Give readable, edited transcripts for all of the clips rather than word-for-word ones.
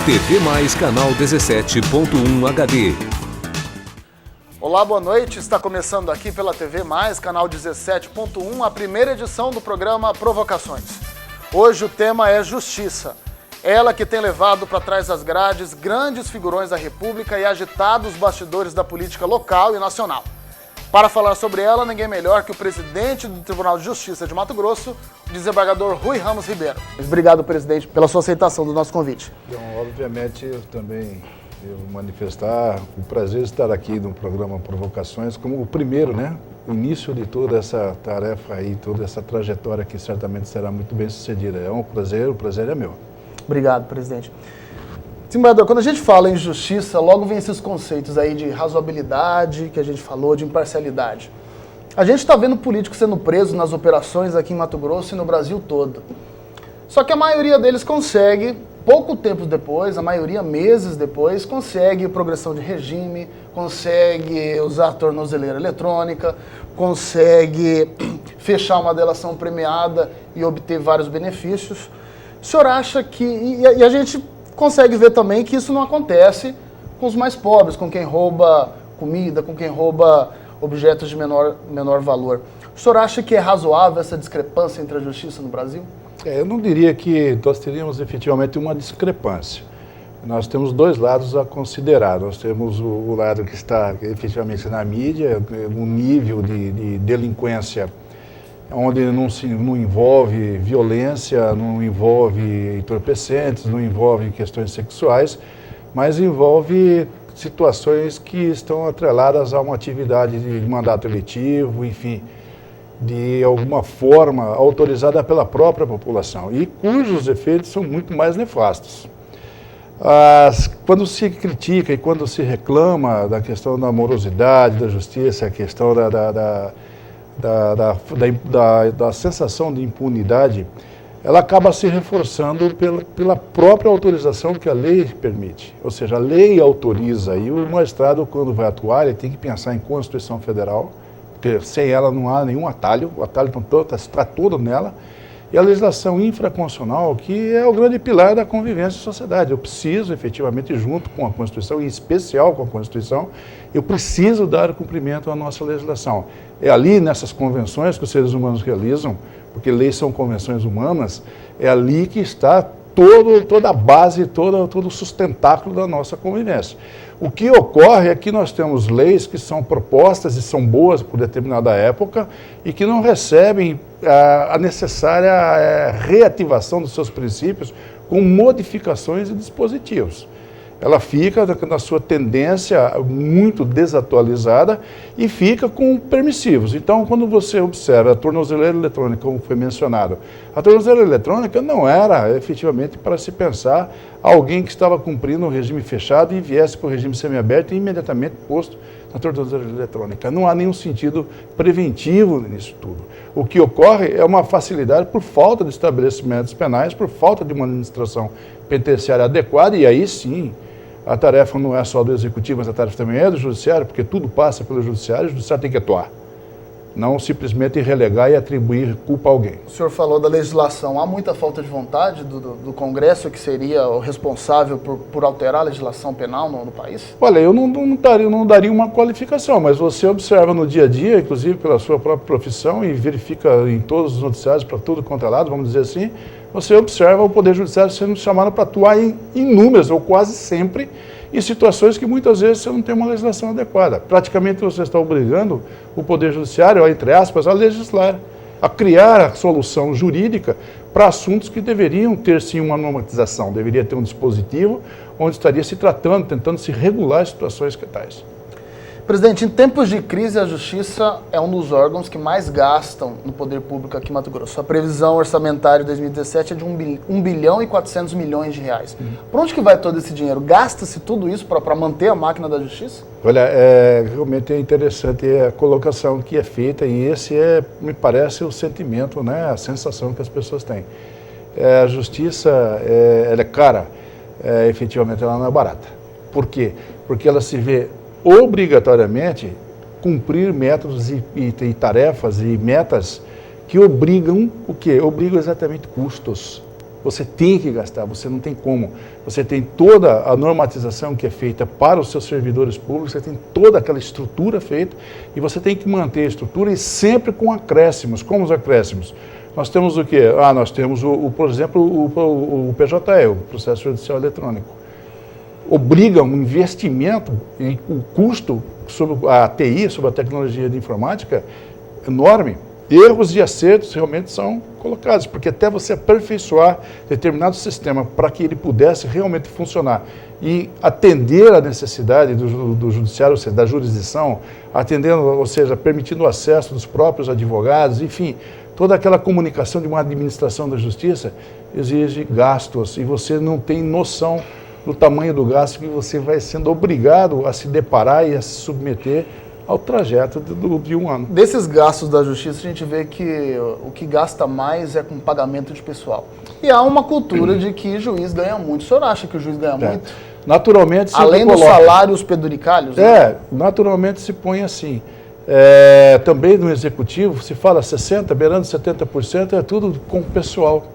TV Mais canal 17.1 HD. Olá, boa noite. Está começando aqui pela TV Mais, canal 17.1, a primeira edição do programa Provocações. Hoje o tema é justiça. Ela que tem levado para trás das grades grandes figurões da República e agitado os bastidores da política local e nacional. Para falar sobre ela, ninguém melhor que o presidente do Tribunal de Justiça de Mato Grosso, o desembargador Rui Ramos Ribeiro. Obrigado, presidente, pela sua aceitação do nosso convite. Então, obviamente, eu também devo manifestar o prazer de estar aqui no programa Provocações como o primeiro, o início de toda essa tarefa aí, toda essa trajetória que certamente será muito bem sucedida. É um prazer, o prazer é meu. Obrigado, presidente. Desembargador, quando a gente fala em justiça, logo vem esses conceitos aí de razoabilidade, que a gente falou, de imparcialidade. A gente está vendo políticos sendo presos nas operações aqui em Mato Grosso e no Brasil todo. Só que a maioria deles consegue, pouco tempo depois, a maioria meses depois, consegue progressão de regime, consegue usar a tornozeleira eletrônica, consegue fechar uma delação premiada e obter vários benefícios. O senhor acha que... E a gente consegue ver também que isso não acontece com os mais pobres, com quem rouba comida, com quem rouba objetos de menor valor. O senhor acha que é razoável essa discrepância entre a justiça no Brasil? Eu não diria que nós teríamos efetivamente uma discrepância. Nós temos dois lados a considerar. Nós temos o lado que está efetivamente na mídia, um nível de delinquência onde não envolve violência, não envolve entorpecentes, não envolve questões sexuais, mas envolve situações que estão atreladas a uma atividade de mandato eletivo, enfim, de alguma forma autorizada pela própria população e cujos efeitos são muito mais nefastos. Quando se critica e quando se reclama da questão da morosidade, da justiça, a questão da sensação de impunidade, ela acaba se reforçando pela própria autorização que a lei permite. Ou seja, a lei autoriza e o magistrado, quando vai atuar, ele tem que pensar em Constituição Federal, porque sem ela não há nenhum atalho, o atalho está todo nela, e a legislação infraconstitucional, que é o grande pilar da convivência em sociedade. Eu preciso, efetivamente, junto com a Constituição, em especial com a Constituição, eu preciso dar cumprimento à nossa legislação. É ali, nessas convenções que os seres humanos realizam, porque leis são convenções humanas, é ali que está toda a base, todo o sustentáculo da nossa convivência. O que ocorre é que nós temos leis que são propostas e são boas por determinada época e que não recebem a necessária reativação dos seus princípios com modificações e dispositivos. Ela fica na sua tendência muito desatualizada e fica com permissivos. Então, quando você observa a tornozeleira eletrônica, como foi mencionado, a tornozeleira eletrônica não era efetivamente para se pensar alguém que estava cumprindo um regime fechado e viesse para o regime semiaberto e imediatamente posto na tornozeleira eletrônica. Não há nenhum sentido preventivo nisso tudo. O que ocorre é uma facilidade por falta de estabelecimentos penais, por falta de uma administração penitenciária adequada, e aí sim, a tarefa não é só do Executivo, mas a tarefa também é do Judiciário, porque tudo passa pelo Judiciário, e o Judiciário tem que atuar. Não simplesmente relegar e atribuir culpa a alguém. O senhor falou da legislação. Há muita falta de vontade do Congresso, que seria o responsável por alterar a legislação penal no país? Olha, eu não daria uma qualificação, mas você observa no dia a dia, inclusive pela sua própria profissão, e verifica em todos os noticiários, para tudo quanto é lado, vamos dizer assim, você observa o Poder Judiciário sendo chamado para atuar em inúmeras, ou quase sempre, em situações que muitas vezes você não tem uma legislação adequada. Praticamente você está obrigando o Poder Judiciário, entre aspas, a legislar, a criar a solução jurídica para assuntos que deveriam ter sim uma normatização, deveria ter um dispositivo onde estaria se tratando, tentando se regular situações que tais. Presidente, em tempos de crise, a Justiça é um dos órgãos que mais gastam no poder público aqui em Mato Grosso. A previsão orçamentária de 2017 é de 1 bilhão e 400 milhões de reais. Para onde que vai todo esse dinheiro? Gasta-se tudo isso para manter a máquina da Justiça? Olha, realmente é interessante a colocação que é feita e esse me parece, o sentimento, a sensação que as pessoas têm. A Justiça, ela é cara, efetivamente ela não é barata. Por quê? Porque ela se vê obrigatoriamente cumprir métodos e tarefas e metas que obrigam o quê? Obrigam exatamente custos. você tem que gastar, você não tem como. Você tem toda a normatização que é feita para os seus servidores públicos, você tem toda aquela estrutura feita e você tem que manter a estrutura e sempre com acréscimos. Como os acréscimos? Nós temos o quê? Nós temos, por exemplo, o PJE, o Processo Judicial Eletrônico. Obriga um investimento e o custo sobre a TI, sobre a tecnologia de informática, enorme. Erros e acertos realmente são colocados, porque até você aperfeiçoar determinado sistema para que ele pudesse realmente funcionar e atender a necessidade do judiciário, ou seja, da jurisdição, atendendo, ou seja, permitindo o acesso dos próprios advogados, enfim, toda aquela comunicação de uma administração da justiça exige gastos e você não tem noção do tamanho do gasto que você vai sendo obrigado a se deparar e a se submeter ao trajeto de um ano. Desses gastos da justiça, a gente vê que o que gasta mais é com pagamento de pessoal. E há uma cultura de que juiz ganha muito. O senhor acha que o juiz ganha muito? Naturalmente, além dos salários peduricários? Né? Naturalmente se põe assim. Também no executivo, se fala 60%, beirando 70%, é tudo com o pessoal.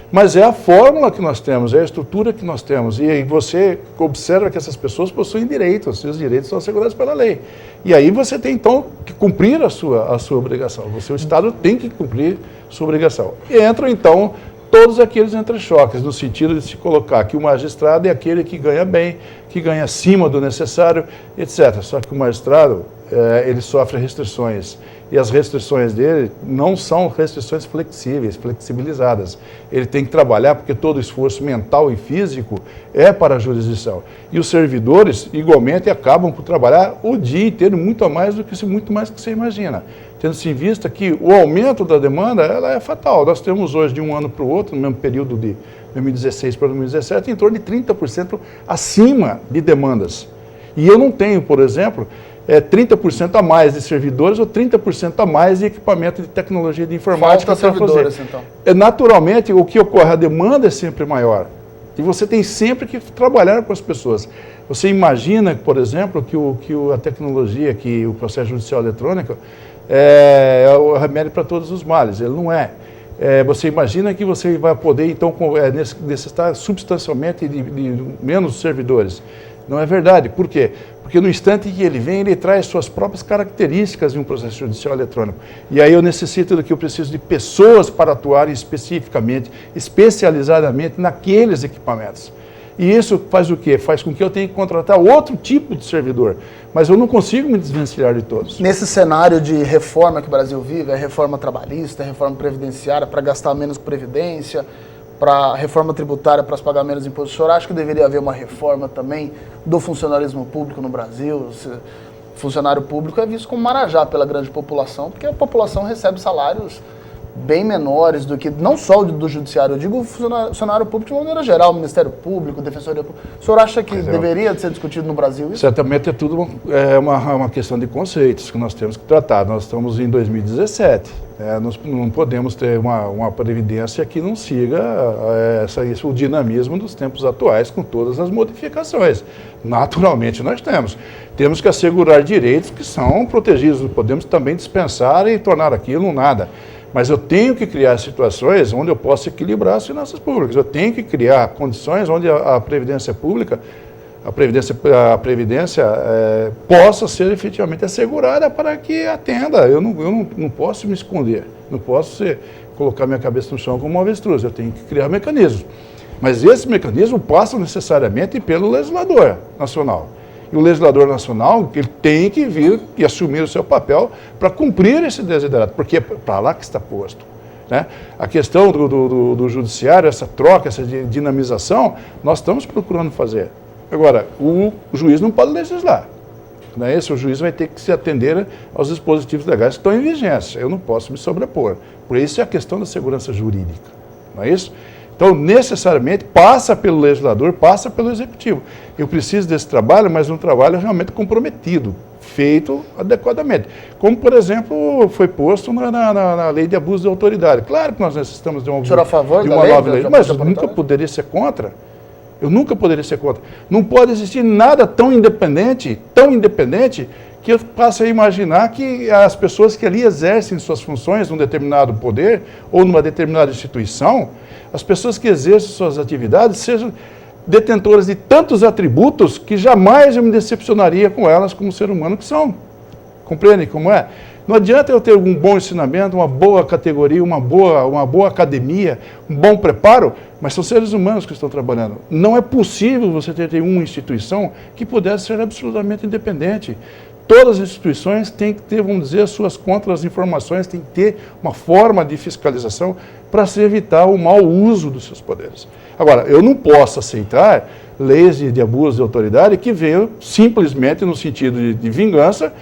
Mas é a fórmula que nós temos, é a estrutura que nós temos. E aí você observa que essas pessoas possuem direitos, os direitos são assegurados pela lei. E aí você tem, então, que cumprir a sua obrigação. O Estado tem que cumprir sua obrigação. E entram, então, todos aqueles entrechoques, no sentido de se colocar que o magistrado é aquele que ganha bem, que ganha acima do necessário, etc. Só que o magistrado, ele sofre restrições. E as restrições dele não são restrições flexíveis, flexibilizadas. Ele tem que trabalhar porque todo o esforço mental e físico é para a jurisdição. E os servidores, igualmente, acabam por trabalhar o dia inteiro muito mais do que você imagina. Tendo-se em vista que o aumento da demanda ela é fatal. Nós temos hoje, de um ano para o outro, no mesmo período de 2016 para 2017, em torno de 30% acima de demandas. E eu não tenho, por exemplo, 30% a mais de servidores ou 30% a mais de equipamento de tecnologia de informática para fazer. Então. Naturalmente, o que ocorre, a demanda é sempre maior. E você tem sempre que trabalhar com as pessoas. Você imagina, por exemplo, que a tecnologia, que o processo judicial eletrônico é o remédio para todos os males. Ele não é. Você imagina que você vai poder, então, necessitar substancialmente de menos servidores. Não é verdade. Por quê? Porque no instante que ele vem, ele traz suas próprias características em um processo judicial eletrônico. E aí eu necessito do que eu preciso de pessoas para atuarem especificamente, especializadamente naqueles equipamentos. E isso faz o quê? Faz com que eu tenha que contratar outro tipo de servidor. Mas eu não consigo me desvencilhar de todos. Nesse cenário de reforma que o Brasil vive, a reforma trabalhista, a reforma previdenciária, para gastar menos com previdência, para a reforma tributária, para os pagamentos de impostos, o senhor acha que deveria haver uma reforma também do funcionalismo público no Brasil? Funcionário público é visto como marajá pela grande população, porque a população recebe salários bem menores do que, não só do judiciário, eu digo funcionário público de maneira geral, Ministério Público, Defensoria Pública. O senhor acha que deveria ser discutido no Brasil isso? Certamente é tudo uma questão de conceitos que nós temos que tratar. Nós estamos em 2017, nós não podemos ter uma previdência que não siga o dinamismo dos tempos atuais com todas as modificações. Naturalmente nós temos que assegurar direitos que são protegidos, não podemos também dispensar e tornar aquilo nada. Mas eu tenho que criar situações onde eu possa equilibrar as finanças públicas. Eu tenho que criar condições onde a previdência pública, a previdência possa ser efetivamente assegurada para que atenda. Eu não posso me esconder, não posso colocar minha cabeça no chão como uma avestruz. Eu tenho que criar mecanismos. Mas esse mecanismo passa necessariamente pelo legislador nacional. E o legislador nacional, ele tem que vir e assumir o seu papel para cumprir esse desiderato, porque é para lá que está posto. Né? A questão do judiciário, essa troca, essa dinamização, nós estamos procurando fazer. Agora, o juiz não pode legislar. Não é isso? O juiz vai ter que se atender aos dispositivos legais que estão em vigência. Eu não posso me sobrepor. Por isso é a questão da segurança jurídica. Não é isso? Então, necessariamente, passa pelo legislador, passa pelo executivo. Eu preciso desse trabalho, mas um trabalho realmente comprometido, feito adequadamente. Como, por exemplo, foi posto na lei de abuso de autoridade. Claro que nós necessitamos de uma nova lei, mas eu nunca poderia ser contra. Eu nunca poderia ser contra. Não pode existir nada tão independente, que eu passe a imaginar que as pessoas que ali exercem suas funções num determinado poder ou numa determinada instituição as pessoas que exercem suas atividades sejam detentoras de tantos atributos que jamais eu me decepcionaria com elas como ser humano que são. Compreende como é? Não adianta eu ter um bom ensinamento, uma boa categoria, uma boa academia, um bom preparo, mas são seres humanos que estão trabalhando. Não é possível você ter uma instituição que pudesse ser absolutamente independente. Todas as instituições têm que ter, vamos dizer, suas contra-informações, têm que ter uma forma de fiscalização para se evitar o mau uso dos seus poderes. Agora, eu não posso aceitar leis de abuso de autoridade que venham simplesmente no sentido de vingança,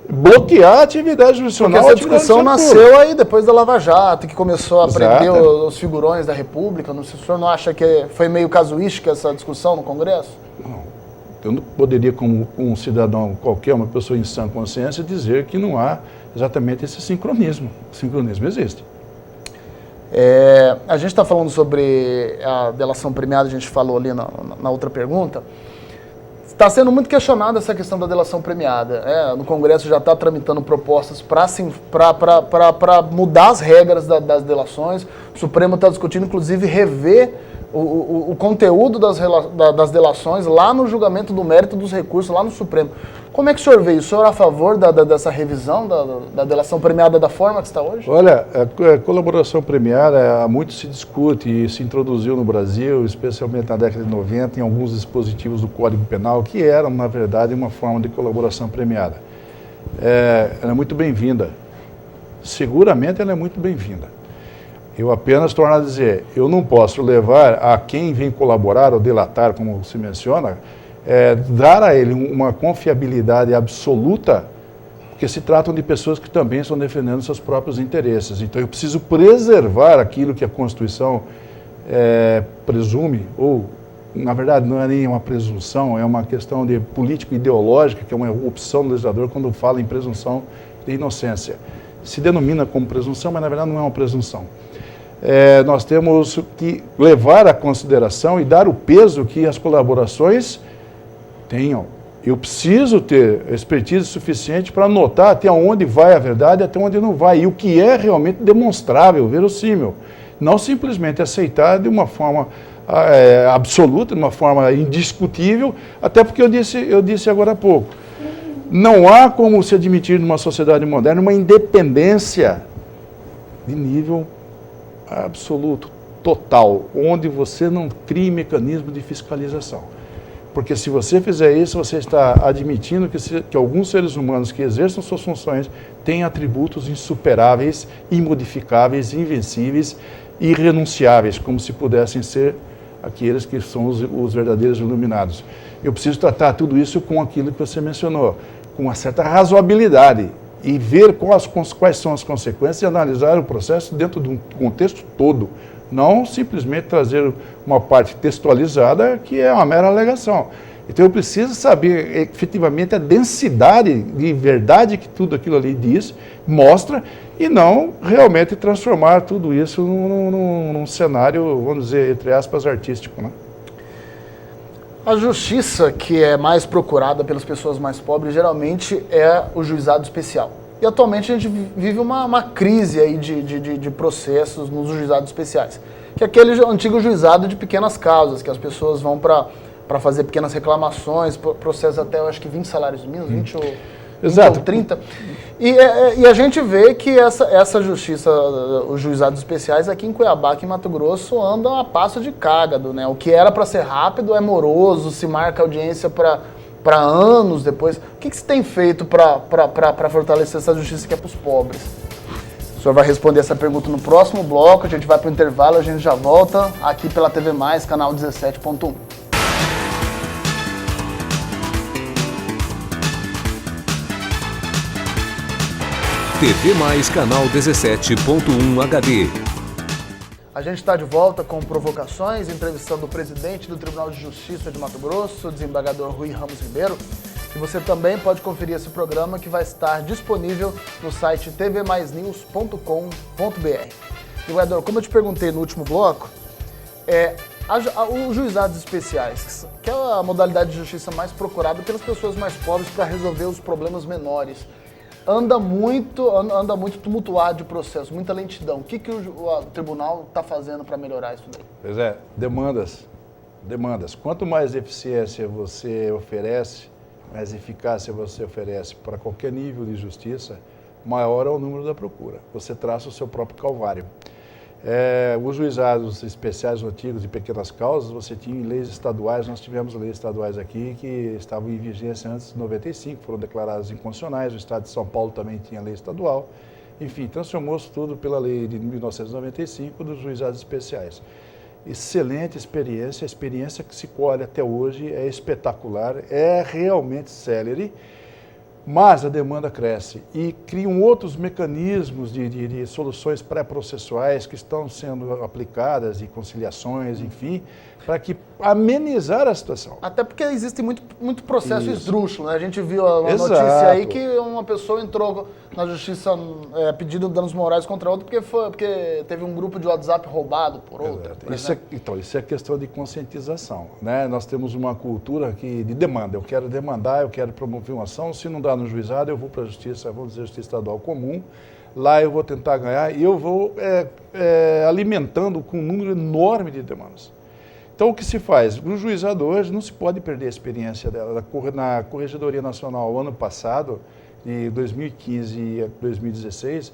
bloquear a atividade judicional. Porque essa discussão nasceu aí depois da Lava Jato, que começou a prender os figurões da República. O senhor não acha que foi meio casuística essa discussão no Congresso? Não. Eu não poderia, como um cidadão qualquer, uma pessoa em sã consciência, dizer que não há exatamente esse sincronismo. O sincronismo existe. A gente está falando sobre a delação premiada, a gente falou ali na outra pergunta. Está sendo muito questionada essa questão da delação premiada. No Congresso já está tramitando propostas para mudar as regras das delações. O Supremo está discutindo, inclusive, rever o conteúdo das delações lá no julgamento do mérito dos recursos, lá no Supremo. Como é que o senhor vê isso? O senhor é a favor dessa revisão da delação premiada da forma que está hoje? Olha, a colaboração premiada há muito se discute e se introduziu no Brasil, especialmente na década de 90, em alguns dispositivos do Código Penal, que eram, na verdade, uma forma de colaboração premiada. Ela é muito bem-vinda. Seguramente ela é muito bem-vinda. Eu apenas torno a dizer, eu não posso levar a quem vem colaborar ou delatar, como se menciona, dar a ele uma confiabilidade absoluta, porque se tratam de pessoas que também estão defendendo seus próprios interesses. Então eu preciso preservar aquilo que a Constituição presume, ou, na verdade, não é nem uma presunção, é uma questão de político-ideológica, que é uma opção do legislador quando fala em presunção de inocência. Se denomina como presunção, mas na verdade não é uma presunção. Nós temos que levar a consideração e dar o peso que as colaborações tenham. Eu preciso ter expertise suficiente para notar até onde vai a verdade e até onde não vai, e o que é realmente demonstrável, verossímil. Não simplesmente aceitar de uma forma absoluta, de uma forma indiscutível, até porque eu disse agora há pouco, não há como se admitir numa sociedade moderna uma independência de nível absoluto, total, onde você não crie mecanismo de fiscalização. Porque se você fizer isso, você está admitindo que alguns seres humanos que exerçam suas funções têm atributos insuperáveis, imodificáveis, invencíveis, irrenunciáveis, como se pudessem ser aqueles que são os verdadeiros iluminados. Eu preciso tratar tudo isso com aquilo que você mencionou, com uma certa razoabilidade, e ver quais são as consequências e analisar o processo dentro de um contexto todo. Não simplesmente trazer uma parte textualizada que é uma mera alegação. Então eu preciso saber efetivamente a densidade de verdade que tudo aquilo ali diz, mostra, e não realmente transformar tudo isso num cenário, vamos dizer, entre aspas, artístico, né? A justiça que é mais procurada pelas pessoas mais pobres geralmente é o juizado especial. E atualmente a gente vive uma crise aí de processos nos juizados especiais, que é aquele antigo juizado de pequenas causas, que as pessoas vão para fazer pequenas reclamações, processos até, eu acho que 20 salários mínimos, 20 ou 30. E a gente vê que essa justiça, os juizados especiais aqui em Cuiabá, aqui em Mato Grosso, andam a passo de cágado, né? O que era para ser rápido é moroso, se marca audiência para anos depois. O que se tem feito para fortalecer essa justiça que é para os pobres? O senhor vai responder essa pergunta no próximo bloco, a gente vai para o intervalo, a gente já volta aqui pela TV Mais, canal 17.1. TV Mais canal 17.1 HD. A gente está de volta com provocações, entrevistando o presidente do Tribunal de Justiça de Mato Grosso, o desembargador Rui Ramos Ribeiro. E você também pode conferir esse programa que vai estar disponível no site tvmaisnews.com.br. Desembargador, como eu te perguntei no último bloco, os juizados especiais, que é a modalidade de justiça mais procurada pelas pessoas mais pobres para resolver os problemas menores. anda muito tumultuado de processo, muita lentidão. O que o tribunal está fazendo para melhorar isso daí? Pois é, demandas. Quanto mais eficiência você oferece, mais eficácia você oferece para qualquer nível de justiça, maior é o número da procura. Você traça o seu próprio calvário. Os juizados especiais antigos de pequenas causas, você tinha leis estaduais, nós tivemos leis estaduais aqui que estavam em vigência antes de 95, foram declaradas inconstitucionais, o Estado de São Paulo também tinha lei estadual, enfim, transformou-se tudo pela lei de 1995 dos juizados especiais. Excelente experiência, a experiência que se colhe até hoje é espetacular, é realmente célere, mas a demanda cresce e criam outros mecanismos de soluções pré-processuais que estão sendo aplicadas, de conciliações, enfim, para que amenizar a situação. Até porque existe muito processo esdrúxulo, né? A gente viu uma Exato. notícia aí que uma pessoa entrou na justiça pedindo danos morais contra outra porque teve um grupo de WhatsApp roubado por outra. Isso é questão de conscientização, né? Nós temos uma cultura aqui de demanda. Eu quero demandar, eu quero promover uma ação. Se não dá no juizado, eu vou para a justiça, vamos dizer, justiça estadual comum. Lá eu vou tentar ganhar e eu vou alimentando com um número enorme de demandas. Então, o que se faz? No juizado hoje não se pode perder a experiência dela. Na Corregedoria Nacional, ano passado, de 2015 a 2016,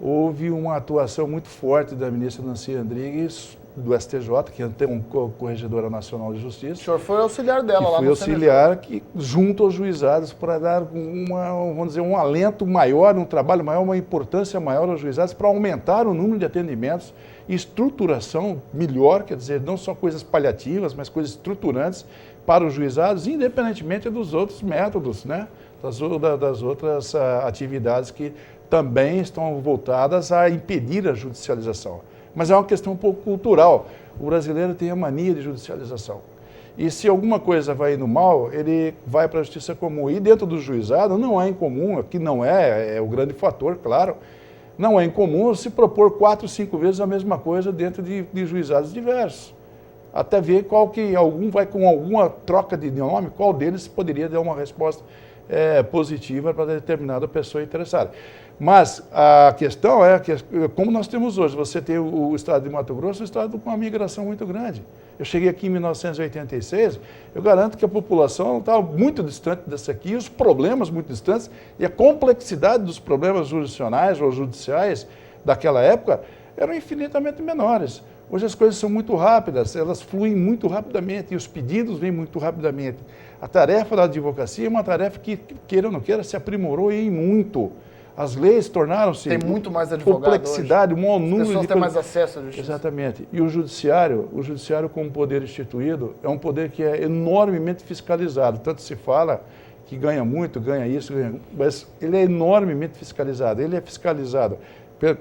houve uma atuação muito forte da ministra Nancy Andrigues, do STJ, que tem uma Corregedora Nacional de Justiça. O senhor foi auxiliar dela lá no Fui auxiliar junto aos juizados para dar um alento maior, um trabalho maior, uma importância maior aos juizados para aumentar o número de atendimentos, estruturação melhor, quer dizer, não só coisas paliativas, mas coisas estruturantes para os juizados, independentemente dos outros métodos, né? das outras atividades que também estão voltadas a impedir a judicialização. Mas é uma questão um pouco cultural. O brasileiro tem a mania de judicialização. E se alguma coisa vai indo mal, ele vai para a justiça comum. E dentro do juizado não é incomum, aqui não é o grande fator, claro, não é incomum se propor 4, 5 vezes a mesma coisa dentro de juizados diversos. Até ver qual que algum vai com alguma troca de nome, qual deles poderia dar uma resposta positiva para determinada pessoa interessada. Mas a questão é que, como nós temos hoje, você tem o estado de Mato Grosso, um estado com uma migração muito grande. Eu cheguei aqui em 1986, eu garanto que a população estava muito distante dessa aqui, os problemas muito distantes, e a complexidade dos problemas jurisdicionais ou judiciais daquela época eram infinitamente menores. Hoje as coisas são muito rápidas, elas fluem muito rapidamente e os pedidos vêm muito rapidamente. A tarefa da advocacia é uma tarefa que, queira ou não queira, se aprimorou em muito. As leis tornaram-se... Tem muito mais advogado complexidade, hoje. um maior número As pessoas têm mais acesso à justiça. Exatamente. E o judiciário como poder instituído, é um poder que é enormemente fiscalizado. Tanto se fala que ganha muito, ganha isso, mas ele é enormemente fiscalizado. Ele é fiscalizado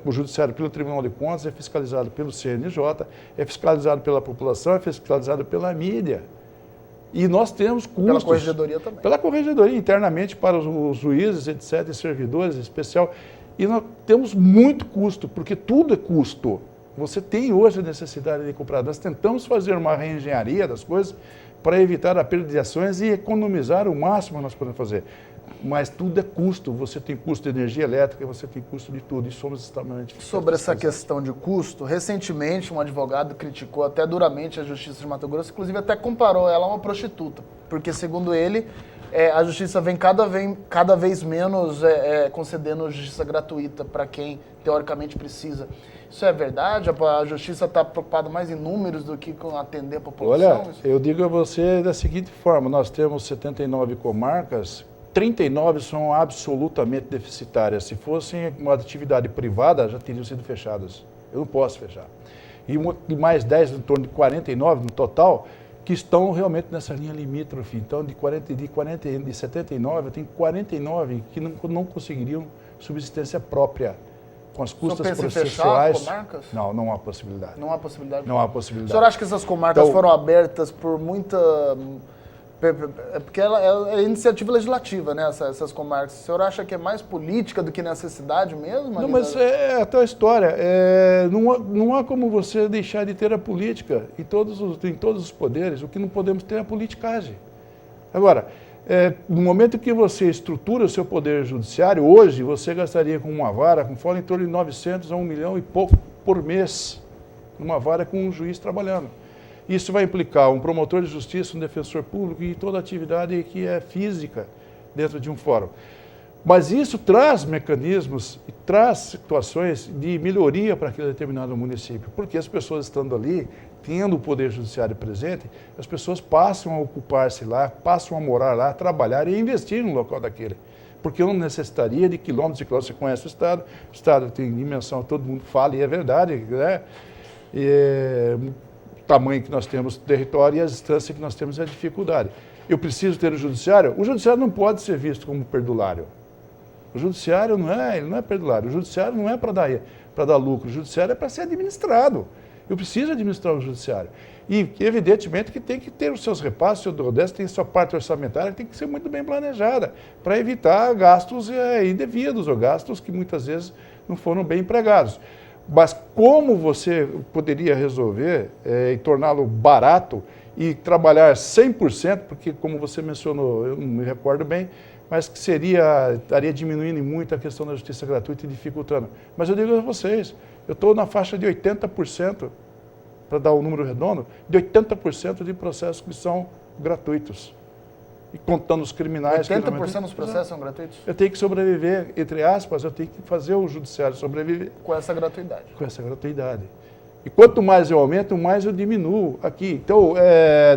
o judiciário pelo Tribunal de Contas, é fiscalizado pelo CNJ, é fiscalizado pela população, é fiscalizado pela mídia. E nós temos custos. Pela corregedoria também. Pela corregedoria, internamente para os juízes, etc., e servidores em especial. E nós temos muito custo, porque tudo é custo. Você tem hoje a necessidade de comprar. Nós tentamos fazer uma reengenharia das coisas para evitar a perda de ações e economizar o máximo que nós podemos fazer. Mas tudo é custo. Você tem custo de energia elétrica, você tem custo de tudo. E somos extremamente... Sobre essa questão de custo, recentemente um advogado criticou até duramente a Justiça de Mato Grosso, inclusive até comparou ela a uma prostituta. Porque, segundo ele, a Justiça vem cada vez menos concedendo justiça gratuita para quem teoricamente precisa. Isso é verdade? A Justiça está preocupada mais em números do que com atender a população? Olha, eu digo a você da seguinte forma, nós temos 79 comarcas, 39 são absolutamente deficitárias. Se fossem uma atividade privada, já teriam sido fechadas. Eu não posso fechar. E mais 10, em torno de 49 no total, que estão realmente nessa linha limítrofe. Então, de 79, eu tenho 49 que não conseguiriam subsistência própria. Com as custas processuais. Fechar as comarcas? Não há possibilidade. Não há possibilidade? Não há possibilidade. O senhor acha que essas comarcas foram abertas por muita... Porque é iniciativa legislativa, né, essas comarcas. O senhor acha que é mais política do que necessidade mesmo? Não, mas é a tua história. Não há como você deixar de ter a política em todos os poderes. O que não podemos ter é a politicagem. Agora, No momento que você estrutura o seu poder judiciário, hoje você gastaria com uma vara, com folha, em torno de 900 a 1 milhão e pouco por mês, uma vara com um juiz trabalhando. Isso vai implicar um promotor de justiça, um defensor público e toda a atividade que é física dentro de um fórum. Mas isso traz mecanismos e traz situações de melhoria para aquele determinado município, porque as pessoas estando ali, tendo o poder judiciário presente, as pessoas passam a ocupar-se lá, passam a morar lá, trabalhar e investir no local daquele. Porque eu não necessitaria de quilômetros e quilômetros. Você conhece o Estado tem dimensão, todo mundo fala e é verdade, né? O tamanho que nós temos do território e a distância que nós temos é a dificuldade. Eu preciso ter o judiciário não pode ser visto como perdulário. O judiciário ele não é perdulário, o judiciário não é para dar lucro, o judiciário é para ser administrado. Eu preciso administrar o judiciário. E, evidentemente, que tem que ter os seus repassos, o Odessa tem sua parte orçamentária, que tem que ser muito bem planejada, para evitar gastos indevidos, ou gastos que muitas vezes não foram bem empregados. Mas como você poderia resolver e torná-lo barato e trabalhar 100%, porque, como você mencionou, eu não me recordo bem, mas que estaria diminuindo muito a questão da justiça gratuita e dificultando. Mas eu digo a vocês, eu estou na faixa de 80%, para dar um número redondo, de 80% de processos que são gratuitos. E contando os criminais... 80% dos processos são gratuitos? Eu tenho que sobreviver, entre aspas, eu tenho que fazer o judiciário sobreviver. Com essa gratuidade. Com essa gratuidade. E quanto mais eu aumento, mais eu diminuo aqui. Então,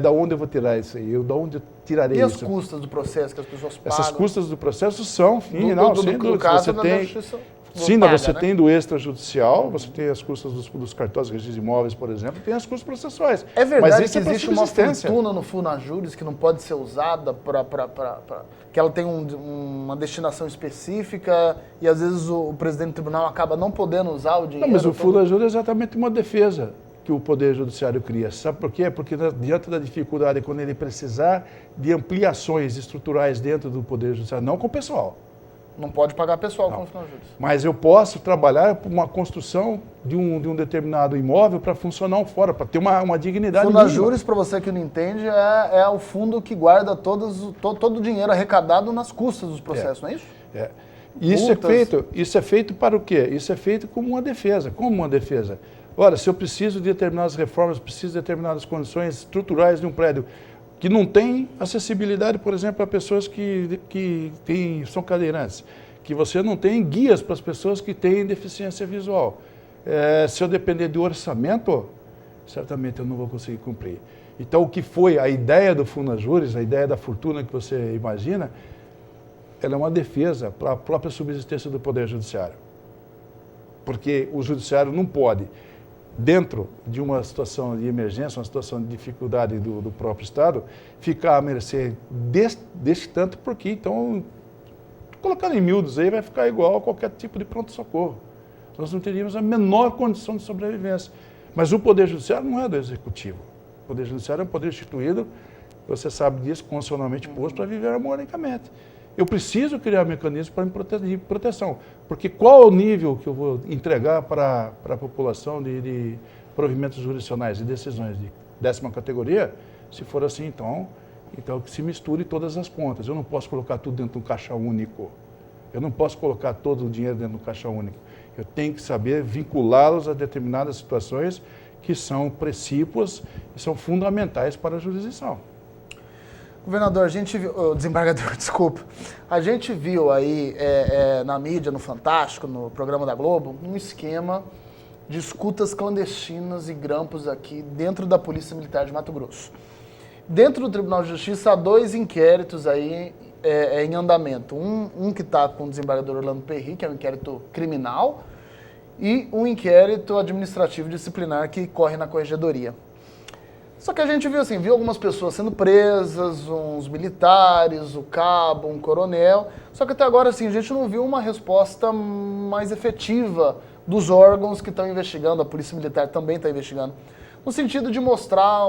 da onde eu vou tirar isso aí? Da onde eu tirarei isso? E as custas do processo que as pessoas pagam? Essas custas do processo são, sem dúvida, caso, você tem... Sim, você tem do extrajudicial, você tem as custas dos cartórios, registros de imóveis, por exemplo, tem as custas processuais. É verdade mas que existe uma fortuna no Funajures que não pode ser usada que ela tem uma destinação específica e às vezes o presidente do tribunal acaba não podendo usar o dinheiro? Não, mas o Funajures é exatamente uma defesa que o Poder Judiciário cria. Sabe por quê? Porque diante da dificuldade, quando ele precisar de ampliações estruturais dentro do Poder Judiciário, não com o pessoal. Não pode pagar pessoal com o Funajures. Mas eu posso trabalhar por uma construção de um determinado imóvel para funcionar fora, para ter uma dignidade mínima. Funajures, para você que não entende, é o fundo que guarda todo o dinheiro arrecadado nas custas dos processos, não é isso? Isso é feito para o quê? Isso é feito como uma defesa. Como uma defesa? Ora, se eu preciso de determinadas reformas, preciso de determinadas condições estruturais de um prédio, que não tem acessibilidade, por exemplo, a pessoas que são cadeirantes, que você não tem guias para as pessoas que têm deficiência visual. Se eu depender do orçamento, certamente eu não vou conseguir cumprir. Então, o que foi a ideia do Funajures, a ideia da fortuna que você imagina, ela é uma defesa para a própria subsistência do Poder Judiciário. Porque o Judiciário não pode, dentro de uma situação de emergência, uma situação de dificuldade do próprio Estado, ficar à mercê desse tanto, porque então, colocando em miúdos aí, vai ficar igual a qualquer tipo de pronto-socorro. Nós não teríamos a menor condição de sobrevivência. Mas o Poder Judiciário não é do Executivo. O Poder Judiciário é um poder instituído, você sabe disso, constitucionalmente posto para viver harmonicamente. Eu preciso criar mecanismos para me proteção. Porque qual é o nível que eu vou entregar para a população de provimentos jurisdicionais e decisões de 10ª categoria? Se for assim, então que se misture todas as contas. Eu não posso colocar tudo dentro de um caixa único. Eu não posso colocar todo o dinheiro dentro de um caixa único. Eu tenho que saber vinculá-los a determinadas situações que são precípuas e são fundamentais para a jurisdição. Governador, a gente viu, desembargador, desculpa, a gente viu aí na mídia, no Fantástico, no programa da Globo, um esquema de escutas clandestinas e grampos aqui dentro da Polícia Militar de Mato Grosso. Dentro do Tribunal de Justiça há 2 inquéritos aí em andamento. Um que está com o desembargador Orlando Perry, que é um inquérito criminal, e um inquérito administrativo disciplinar que corre na Corregedoria. Só que a gente viu algumas pessoas sendo presas, uns militares, o cabo, um coronel. Só que até agora, assim, a gente não viu uma resposta mais efetiva dos órgãos que estão investigando, a Polícia Militar também está investigando, no sentido de mostrar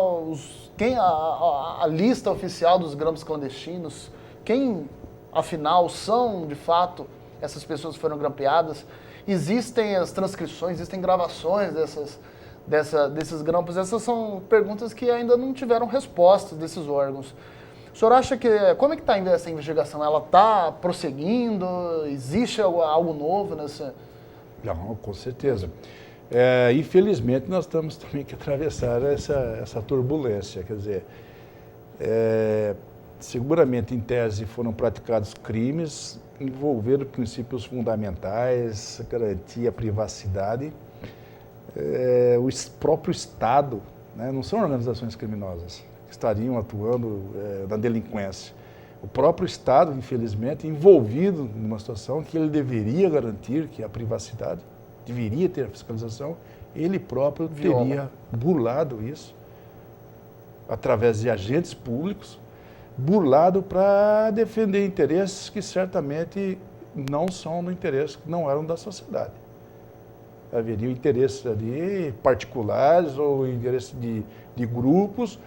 a lista oficial dos grampos clandestinos, quem, afinal, são, de fato, essas pessoas que foram grampeadas. Existem as transcrições, existem gravações desses grampos. Essas são perguntas que ainda não tiveram respostas desses órgãos. O senhor acha que, como é que está ainda essa investigação? Ela está prosseguindo? Existe algo novo nessa? Não, com certeza. Infelizmente, nós temos também que atravessar essa turbulência. Quer dizer, seguramente, em tese, foram praticados crimes envolvendo princípios fundamentais, garantia a privacidade. O próprio Estado, né, não são organizações criminosas que estariam atuando na delinquência. O próprio Estado, infelizmente, envolvido numa situação que ele deveria garantir, que é a privacidade, deveria ter a fiscalização, ele próprio teria burlado isso, através de agentes públicos, burlado para defender interesses que certamente não são no interesse, não eram da sociedade. Haveria interesses ali particulares ou interesses de grupos,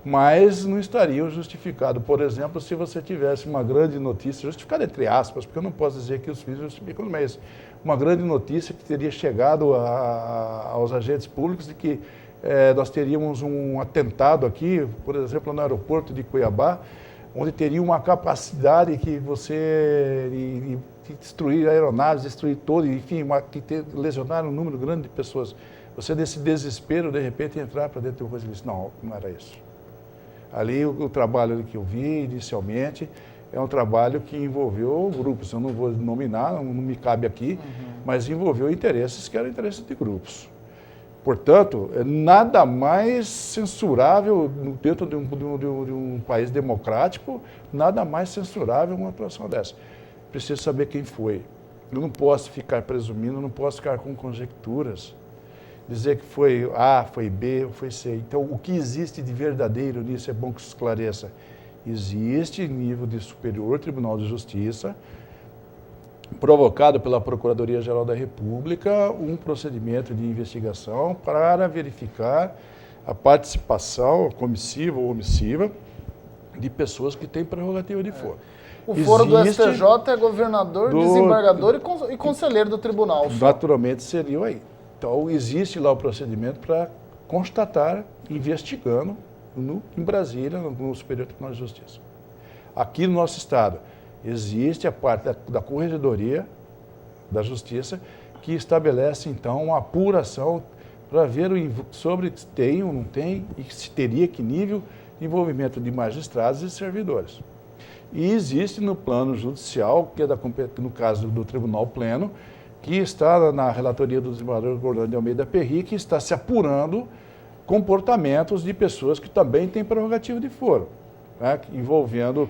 mas não estariam justificados. Por exemplo, se você tivesse uma grande notícia, justificada entre aspas, porque eu não posso dizer que os fins justificam, mas uma grande notícia que teria chegado aos agentes públicos de que nós teríamos um atentado aqui, por exemplo, no aeroporto de Cuiabá, onde teria uma capacidade que você destruir aeronaves, destruir todo, enfim, lesionar um número grande de pessoas. Você, nesse desespero, de repente, entrar para dentro de uma coisa e dizer, não era isso. Ali, o trabalho que eu vi inicialmente é um trabalho que envolveu grupos. Eu não vou nominar, não me cabe aqui, mas envolveu interesses que eram interesses de grupos. Portanto, nada mais censurável dentro de um país democrático, nada mais censurável uma atuação dessa. Preciso saber quem foi. Eu não posso ficar presumindo, não posso ficar com conjecturas. Dizer que foi A, foi B, ou foi C. Então, o que existe de verdadeiro nisso é bom que se esclareça. Existe, em nível de Superior Tribunal de Justiça, provocado pela Procuradoria-Geral da República, um procedimento de investigação para verificar a participação comissiva ou omissiva de pessoas que têm prerrogativa de foro. O foro do STJ é governador, desembargador e conselheiro do tribunal. Naturalmente seriam aí. Então, existe lá o procedimento para constatar, investigando em Brasília, no Superior Tribunal de Justiça. Aqui no nosso estado, existe a parte da Corregedoria da Justiça que estabelece, então, uma apuração para ver sobre se tem ou não tem e se teria que nível de envolvimento de magistrados e servidores. E existe no plano judicial, que é no caso do Tribunal Pleno, que está na relatoria do desembargador Gordão de Almeida Perry, que está se apurando comportamentos de pessoas que também têm prerrogativa de foro, né, envolvendo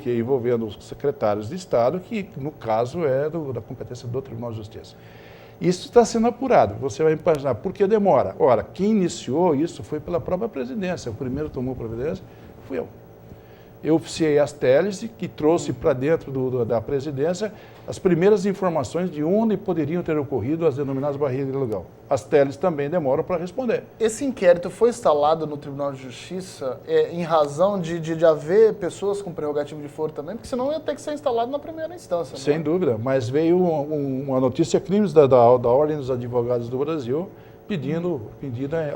os secretários de Estado, que no caso é da competência do Tribunal de Justiça. Isso está sendo apurado. Você vai imaginar por que demora. Ora, quem iniciou isso foi pela própria presidência. O primeiro tomou providência fui eu. Eu oficiei as teles, que trouxe para dentro da presidência as primeiras informações de onde poderiam ter ocorrido as denominadas barreiras ilegais. As teles também demoram para responder. Esse inquérito foi instalado no Tribunal de Justiça em razão de haver pessoas com prerrogativa de foro também, porque senão ia ter que ser instalado na primeira instância. Sem dúvida, mas veio uma notícia crimes da Ordem dos Advogados do Brasil pedindo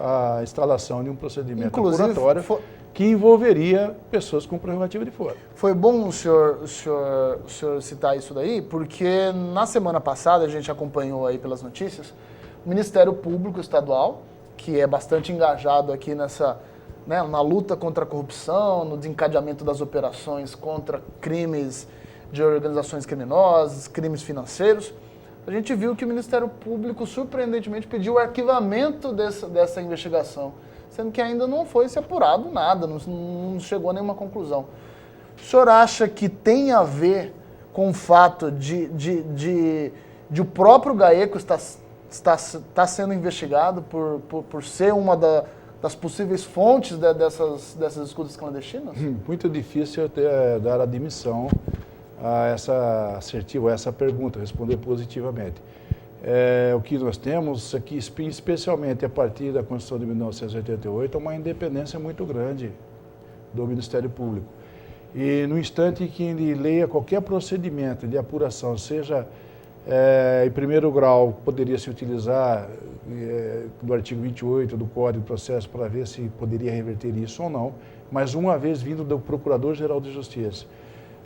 a instalação de um procedimento apuratório que envolveria pessoas com prerrogativa de foro. Foi bom o senhor citar isso daí, porque na semana passada, a gente acompanhou aí pelas notícias, o Ministério Público Estadual, que é bastante engajado aqui na luta contra a corrupção, no desencadeamento das operações contra crimes de organizações criminosas, crimes financeiros, a gente viu que o Ministério Público, surpreendentemente, pediu o arquivamento dessa investigação, sendo que ainda não foi se apurado nada, não chegou a nenhuma conclusão. O senhor acha que tem a ver com o fato de o próprio GAECO está sendo investigado por ser uma das possíveis fontes dessas escutas clandestinas? Muito difícil até dar admissão a essa pergunta, responder positivamente. O que nós temos aqui, especialmente a partir da Constituição de 1988, é uma independência muito grande do Ministério Público. E no instante que ele leia qualquer procedimento de apuração, seja Em primeiro grau, poderia se utilizar do artigo 28 do Código de Processo para ver se poderia reverter isso ou não, mas uma vez vindo do Procurador-Geral de Justiça,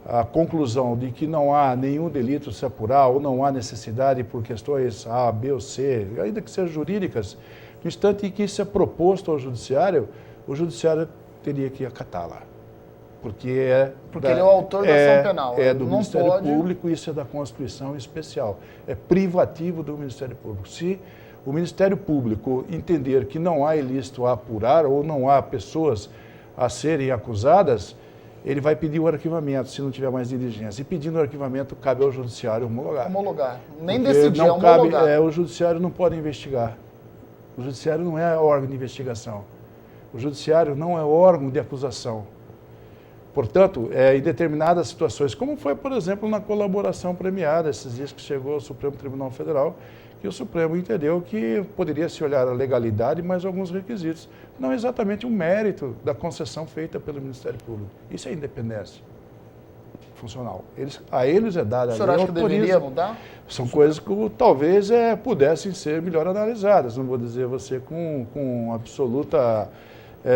a conclusão de que não há nenhum delito a se apurar ou não há necessidade por questões A, B ou C, ainda que sejam jurídicas, no instante em que isso é proposto ao Judiciário, o Judiciário teria que acatá-la. Porque ele é o autor da ação penal. É do não Ministério pode... Público, isso é da Constituição especial. É privativo do Ministério Público. Se o Ministério Público entender que não há ilícito a apurar ou não há pessoas a serem acusadas, ele vai pedir o arquivamento, se não tiver mais diligência. E pedindo o arquivamento, cabe ao Judiciário homologar. Homologar. Nem Porque decidir, não homologar. Cabe, o Judiciário não pode investigar. O Judiciário não é órgão de investigação. O Judiciário não é órgão de acusação. Portanto, em determinadas situações, como foi, por exemplo, na colaboração premiada, esses dias que chegou ao Supremo Tribunal Federal, que o Supremo entendeu que poderia se olhar a legalidade, mas alguns requisitos, não exatamente o mérito da concessão feita pelo Ministério Público. Isso é independência funcional. A eles é dada a lei. O senhor acha que deveria mudar? São coisas que talvez pudessem ser melhor analisadas. Não vou dizer você com absoluta...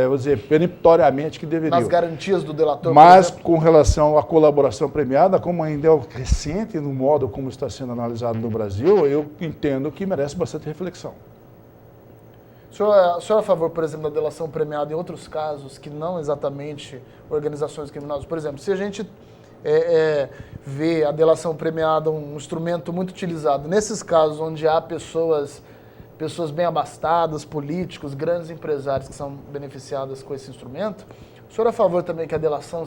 vou dizer, peremptoriamente que deveriam. Nas garantias do delator, mas com relação à colaboração premiada, como ainda é recente no modo como está sendo analisado no Brasil, eu entendo que merece bastante reflexão. O senhor é a favor, por exemplo, da delação premiada em outros casos que não exatamente organizações criminosas? Por exemplo, se a gente vê a delação premiada um instrumento muito utilizado, nesses casos onde há pessoas bem abastadas, políticos, grandes empresários que são beneficiadas com esse instrumento, o senhor é a favor também que a delação,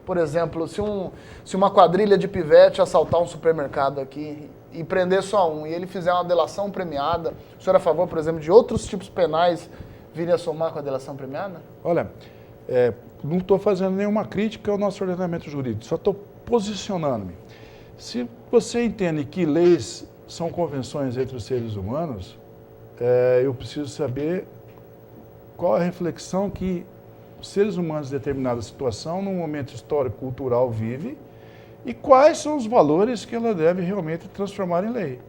por exemplo, se uma quadrilha de pivete assaltar um supermercado aqui e prender só um, e ele fizer uma delação premiada, o senhor é a favor, por exemplo, de outros tipos penais virem a somar com a delação premiada? Olha, não estou fazendo nenhuma crítica ao nosso ordenamento jurídico, só estou posicionando-me. Se você entende que leis são convenções entre os seres humanos, eu preciso saber qual a reflexão que os seres humanos em determinada situação, num momento histórico-cultural, vivem e quais são os valores que ela deve realmente transformar em lei.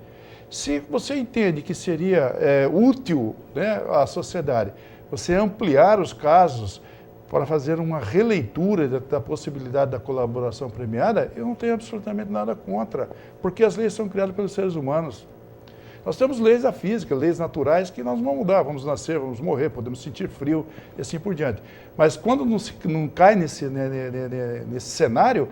Se você entende que seria útil, né, à sociedade você ampliar os casos para fazer uma releitura da possibilidade da colaboração premiada, eu não tenho absolutamente nada contra, porque as leis são criadas pelos seres humanos. Nós temos leis da física, leis naturais que nós não vamos mudar, vamos nascer, vamos morrer, podemos sentir frio e assim por diante. Mas quando não cai nesse cenário,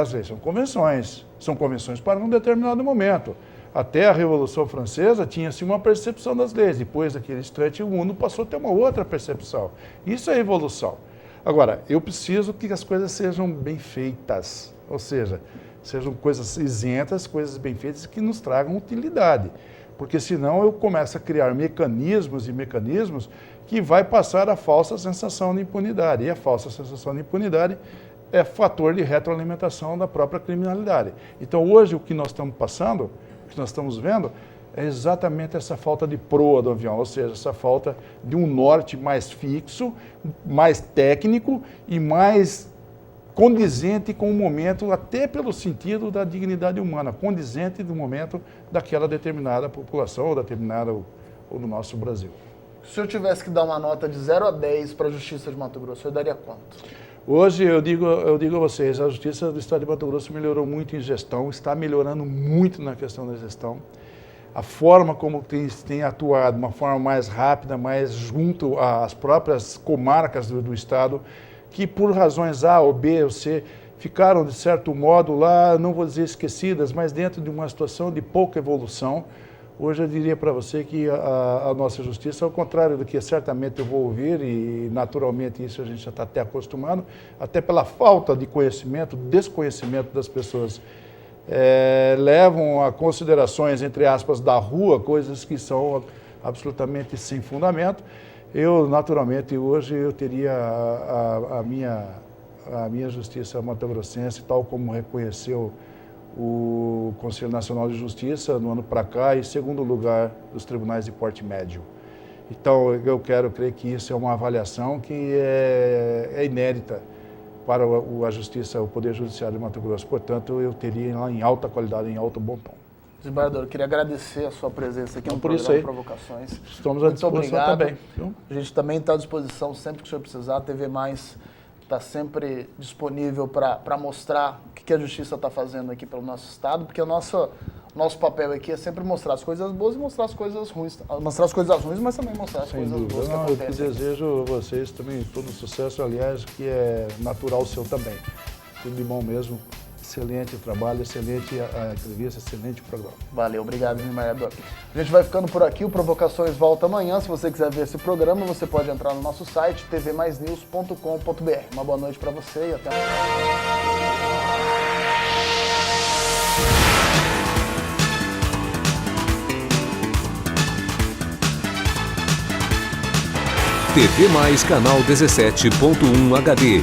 as leis são convenções para um determinado momento. Até a Revolução Francesa tinha-se uma percepção das leis, depois daquele instante o mundo passou a ter uma outra percepção. Isso é evolução. Agora, eu preciso que as coisas sejam bem feitas, ou seja, sejam coisas isentas, coisas bem feitas que nos tragam utilidade. Porque senão eu começo a criar mecanismos que vai passar a falsa sensação de impunidade. E a falsa sensação de impunidade é fator de retroalimentação da própria criminalidade. Então hoje o que nós estamos passando, o que nós estamos vendo, é exatamente essa falta de proa do avião, ou seja, essa falta de um norte mais fixo, mais técnico e mais condizente com o momento, até pelo sentido da dignidade humana, condizente do momento daquela determinada população ou ou do nosso Brasil. Se o senhor tivesse que dar uma nota de 0 a 10 para a Justiça de Mato Grosso, o senhor daria quanto? Hoje eu digo a vocês, a Justiça do Estado de Mato Grosso melhorou muito em gestão, está melhorando muito na questão da gestão. A forma como tem atuado, uma forma mais rápida, mais junto às próprias comarcas do Estado, que por razões A ou B ou C ficaram, de certo modo, lá, não vou dizer esquecidas, mas dentro de uma situação de pouca evolução. Hoje eu diria para você que a nossa justiça, ao contrário do que certamente eu vou ouvir, e naturalmente isso a gente já está até acostumado, até pela falta de conhecimento, desconhecimento das pessoas, levam a considerações, entre aspas, da rua, coisas que são absolutamente sem fundamento. Eu, naturalmente, hoje eu teria a minha justiça mato-grossense, tal como reconheceu o Conselho Nacional de Justiça no ano para cá, em segundo lugar dos tribunais de porte médio. Então, eu quero crer que isso é uma avaliação que é inédita para a Justiça, o Poder Judiciário de Mato Grosso. Portanto, eu teria lá em alta qualidade, em alto bom tom. Desembargador, eu queria agradecer a sua presença aqui no por isso programa aí. Provocações. Estamos à Muito disposição obrigado. também. Viu? A gente também está à disposição sempre que o senhor precisar. A TV Mais está sempre disponível para mostrar o que a Justiça está fazendo aqui pelo nosso Estado, porque o nosso papel aqui é sempre mostrar as coisas boas e mostrar as coisas ruins. Mostrar as coisas ruins, mas também mostrar as Sem coisas dúvida. boas que Não, eu acontecem. desejo a vocês também todo sucesso, aliás, que é natural seu também. Tudo de bom mesmo. Excelente trabalho, excelente a entrevista, excelente programa. Valeu, obrigado, desembargador. A gente vai ficando por aqui, o Provocações volta amanhã. Se você quiser ver esse programa, você pode entrar no nosso site, tvmaisnews.com.br. Uma boa noite para você e até amanhã. TV Mais Canal 17.1 HD.